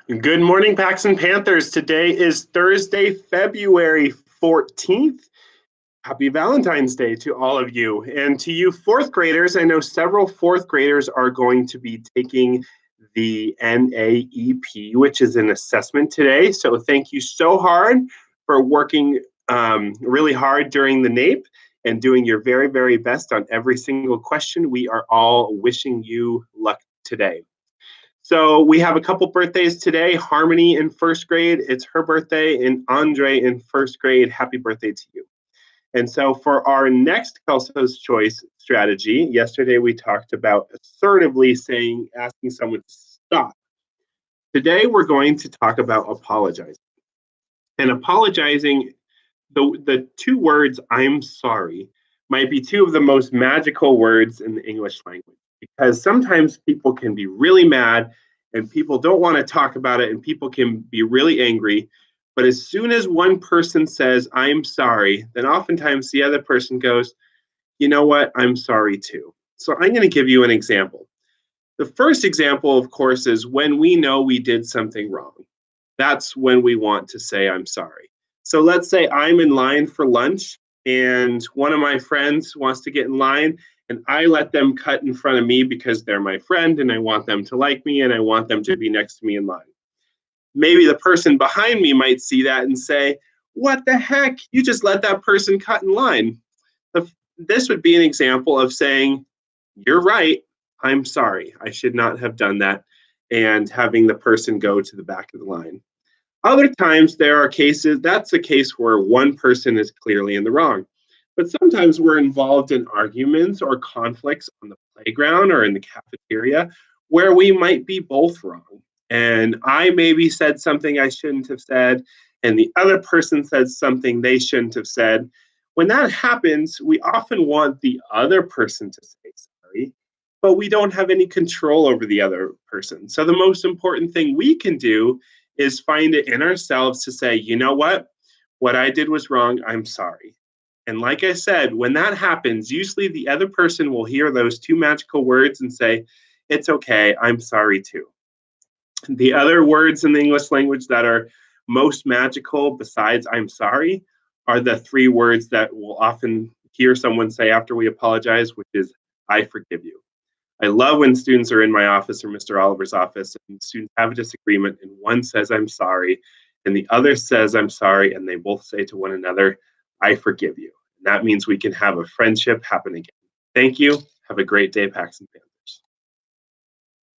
Good morning, Paxton Panthers. Today is Thursday, February 14th. Happy Valentine's Day to all of you. And to you fourth graders, I know several fourth graders are going to be taking the NAEP, which is an assessment today. So thank you so hard for working really hard during the NAEP and doing your very, very best on every single question. We are all wishing you luck today. So we have a couple birthdays today. Harmony in first grade, it's her birthday, and Andre in first grade. Happy birthday to you. And so for our next Kelso's Choice strategy, yesterday we talked about assertively asking someone to stop. Today we're going to talk about apologizing. And apologizing, the two words "I'm sorry" might be two of the most magical words in the English language, because sometimes people can be really mad and people don't want to talk about it and people can be really angry. But as soon as one person says, "I'm sorry," then oftentimes the other person goes, "You know what? I'm sorry too." So I'm going to give you an example. The first example, of course, is when we know we did something wrong. That's when we want to say, "I'm sorry." So let's say I'm in line for lunch and one of my friends wants to get in line and I let them cut in front of me because they're my friend and I want them to like me and I want them to be next to me in line. Maybe the person behind me might see that and say, "What the heck? You just let that person cut in line." This would be an example of saying, "You're right. I'm sorry. I should not have done that," and having the person go to the back of the line. Other times, there are cases, that's a case where one person is clearly in the wrong. But sometimes we're involved in arguments or conflicts on the playground or in the cafeteria where we might be both wrong. And I maybe said something I shouldn't have said, and the other person said something they shouldn't have said. When that happens, we often want the other person to say sorry, but we don't have any control over the other person. So the most important thing we can do is find it in ourselves to say, "You know what? What I did was wrong. I'm sorry." And like I said, when that happens, usually the other person will hear those two magical words and say, "It's okay. I'm sorry too." The other words in the English language that are most magical besides "I'm sorry" are the three words that we'll often hear someone say after we apologize, which is "I forgive you." I love when students are in my office or Mr. Oliver's office and students have a disagreement and one says, "I'm sorry," and the other says, "I'm sorry," and they both say to one another, "I forgive you." And that means we can have a friendship happen again. Thank you. Have a great day, Paxton fans.